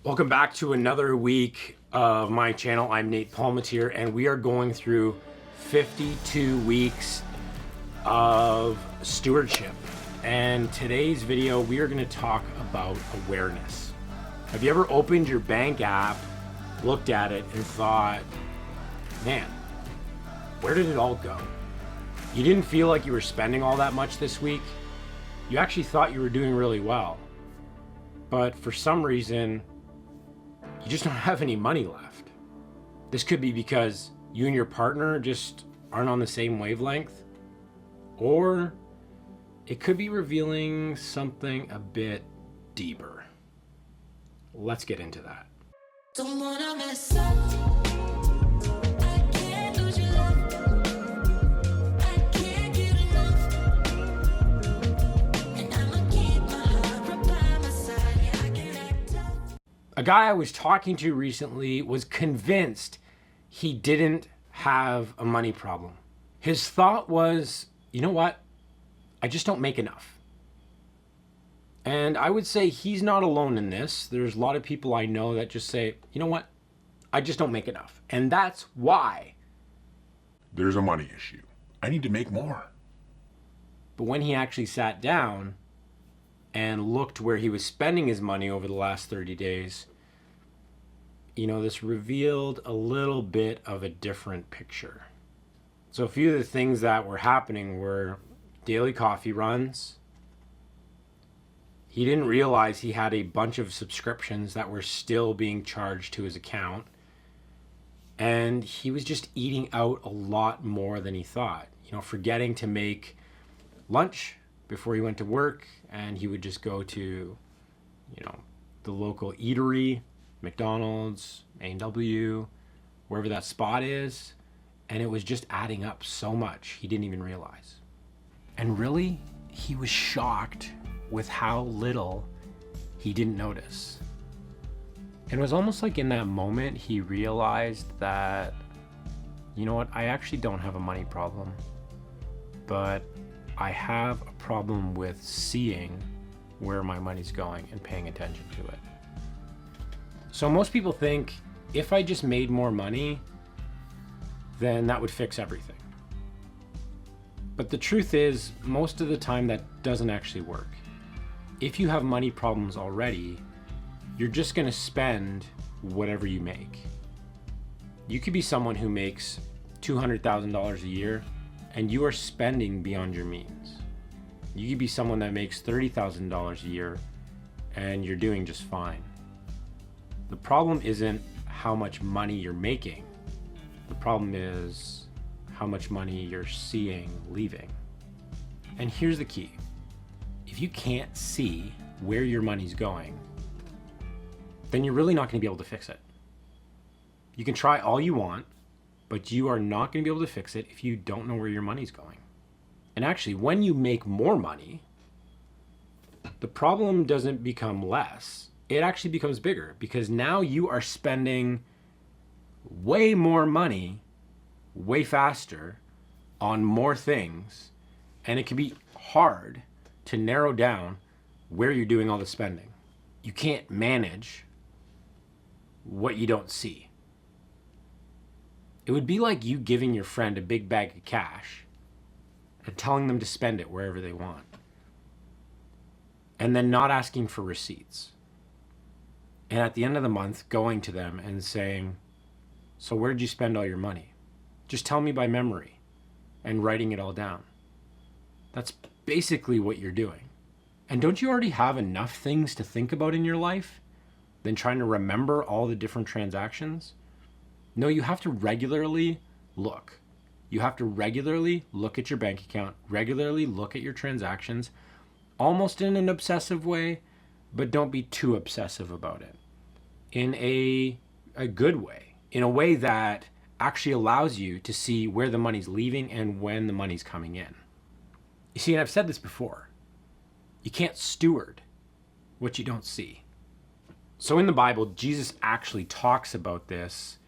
Welcome back to another week of my channel. I'm Nate Polmateer, and we are going through 52 weeks of stewardship. And today's video, we are going to talk about awareness. Have you ever opened your bank app, looked at it, and thought, man, where did it all go? You didn't feel like you were spending all that much this week. You actually thought you were doing really well. But for some reason, you just don't have any money left. This could be because you and your partner just aren't on the same wavelength, or it could be revealing something a bit deeper. Let's get into that. Don't wanna mess up. I can't lose your love. I can't get enough. And I'ma keep my heart right by my side. Yeah, I can act tough. A guy I was talking to recently was convinced he didn't have a money problem. His thought was, you know what? I just don't make enough. And I would say he's not alone in this. There's a lot of people I know that just say, you know what? I just don't make enough. And that's why. There's a money issue. I need to make more. But when he actually sat down and looked where he was spending his money over the last 30 days, this revealed a little bit of a different picture. So a few of the things that were happening were daily coffee runs. He didn't realize he had a bunch of subscriptions that were still being charged to his account. And he was just eating out a lot more than he thought. Forgetting to make lunch before he went to work, and he would just go to, the local eatery, McDonald's, A&W, wherever that spot is, and it was just adding up so much he didn't even realize. And really, he was shocked with how little he didn't notice. And it was almost like in that moment he realized that, you know what, I actually don't have a money problem, but I have a problem with seeing where my money's going and paying attention to it. So most people think if I just made more money, then that would fix everything. But the truth is, most of the time that doesn't actually work. If you have money problems already, you're just going to spend whatever you make. You could be someone who makes $200,000 a year and you are spending beyond your means. You could be someone that makes $30,000 a year and you're doing just fine. The problem isn't how much money you're making. The problem is how much money you're seeing leaving. And here's the key. If you can't see where your money's going, then you're really not going to be able to fix it. You can try all you want, but you are not going to be able to fix it if you don't know where your money's going. And actually, when you make more money, the problem doesn't become less. It actually becomes bigger because now you are spending way more money, way faster on more things, and it can be hard to narrow down where you're doing all the spending. You can't manage what you don't see. It would be like you giving your friend a big bag of cash and telling them to spend it wherever they want, and then not asking for receipts. And at the end of the month, going to them and saying, so where did you spend all your money? Just tell me by memory, and writing it all down. That's basically what you're doing. And don't you already have enough things to think about in your life than trying to remember all the different transactions? No, you have to regularly look. You have to regularly look at your bank account, regularly look at your transactions, almost in an obsessive way, but don't be too obsessive about it. In a good way, in a way that actually allows you to see where the money's leaving and when the money's coming in. You see, and I've said this before, you can't steward what you don't see. So in the Bible, Jesus actually talks about this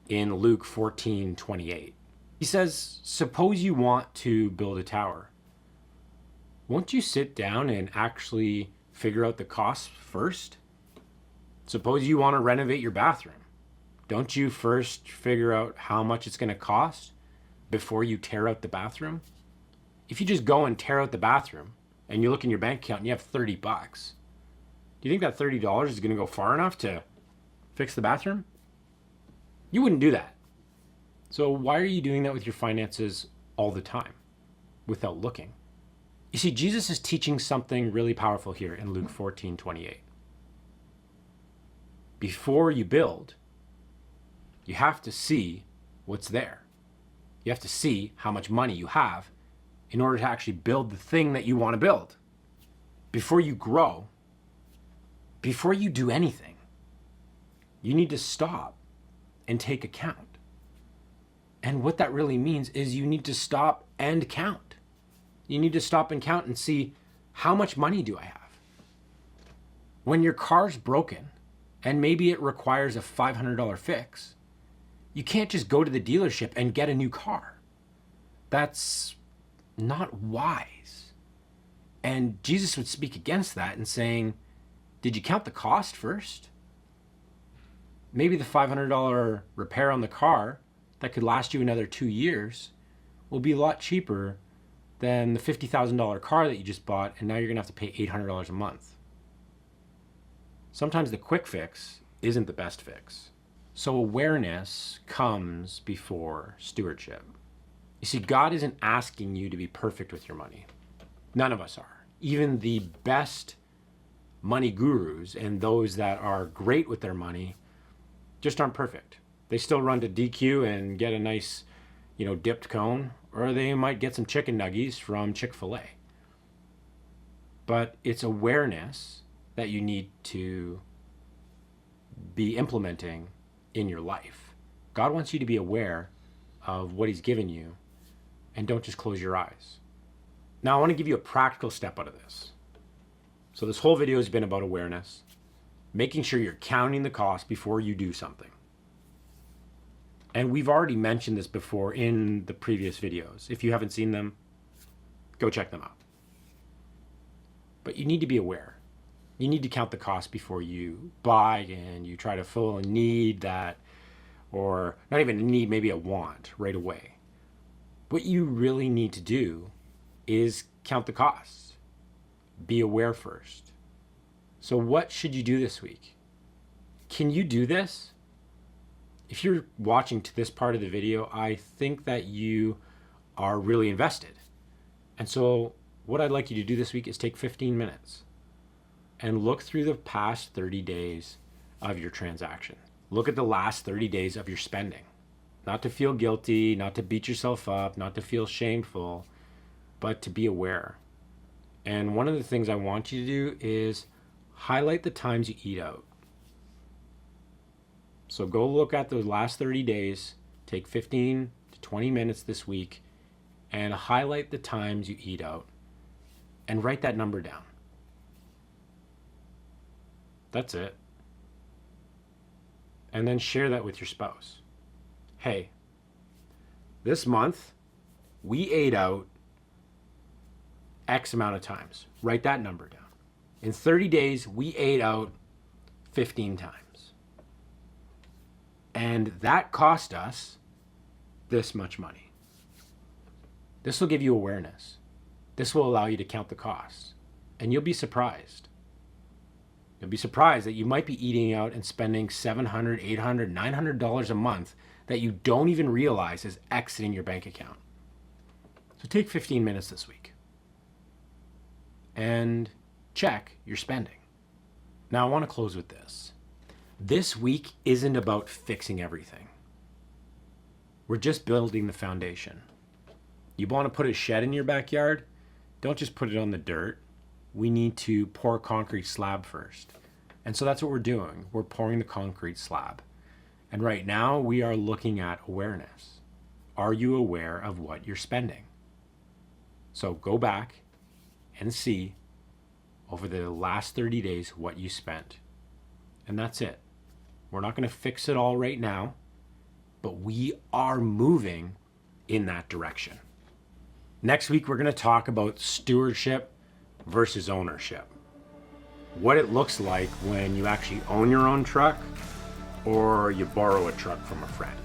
in Luke 14:28. He says, suppose you want to build a tower. Won't you sit down and actually figure out the costs first? Suppose you want to renovate your bathroom. Don't you first figure out how much it's going to cost before you tear out the bathroom? If you just go and tear out the bathroom and you look in your bank account and you have 30 bucks, do you think that $30 is going to go far enough to fix the bathroom? You wouldn't do that. So why are you doing that with your finances all the time without looking? You see, Jesus is teaching something really powerful here in Luke 14:28. Before you build, you have to see what's there. You have to see how much money you have in order to actually build the thing that you want to build. Before you grow, before you do anything, you need to stop and take account. And what that really means is you need to stop and count. You need to stop and count and see, how much money do I have? When your car's broken and maybe it requires a $500 fix, you can't just go to the dealership and get a new car. That's not wise. And Jesus would speak against that and saying, did you count the cost first? Maybe the $500 repair on the car that could last you another 2 years will be a lot cheaper than the $50,000 car that you just bought, and now you're going to have to pay $800 a month. Sometimes the quick fix isn't the best fix. So awareness comes before stewardship. You see, God isn't asking you to be perfect with your money. None of us are. Even the best money gurus and those that are great with their money just aren't perfect. They still run to DQ and get a nice, dipped cone, or they might get some chicken nuggies from Chick-fil-A. But it's awareness that you need to be implementing in your life. God wants you to be aware of what he's given you, and don't just close your eyes. Now, I want to give you a practical step out of this. So this whole video has been about awareness, making sure you're counting the cost before you do something. And we've already mentioned this before in the previous videos. If you haven't seen them, go check them out. But you need to be aware. You need to count the cost before you buy and you try to fill a need that, or not even a need, maybe a want right away. What you really need to do is count the costs. Be aware first. So what should you do this week? Can you do this? If you're watching to this part of the video, I think that you are really invested. And so what I'd like you to do this week is take 15 minutes and look through the past 30 days of your transaction. Look at the last 30 days of your spending. Not to feel guilty, not to beat yourself up, not to feel shameful, but to be aware. And one of the things I want you to do is highlight the times you eat out. So go look at those last 30 days, take 15 to 20 minutes this week, and highlight the times you eat out, and write that number down. That's it. And then share that with your spouse. Hey, this month we ate out X amount of times. Write that number down. In 30 days, we ate out 15 times. And that cost us this much money. This will give you awareness. This will allow you to count the costs. And you'll be surprised. You'll be surprised that you might be eating out and spending $700, $800, $900 a month that you don't even realize is exiting your bank account. So take 15 minutes this week and check your spending. Now I want to close with this. This week isn't about fixing everything. We're just building the foundation. You want to put a shed in your backyard? Don't just put it on the dirt. We need to pour a concrete slab first. And so that's what we're doing. We're pouring the concrete slab. And right now we are looking at awareness. Are you aware of what you're spending? So go back and see over the last 30 days what you spent. And that's it. We're not going to fix it all right now, but we are moving in that direction. Next week, we're going to talk about stewardship versus ownership. what it looks like when you actually own your own truck or you borrow a truck from a friend.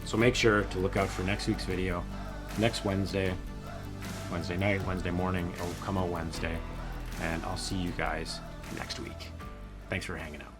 So make sure to look out for next week's video, next Wednesday night, Wednesday morning. It'll come out Wednesday, and I'll see you guys next week. Thanks for hanging out.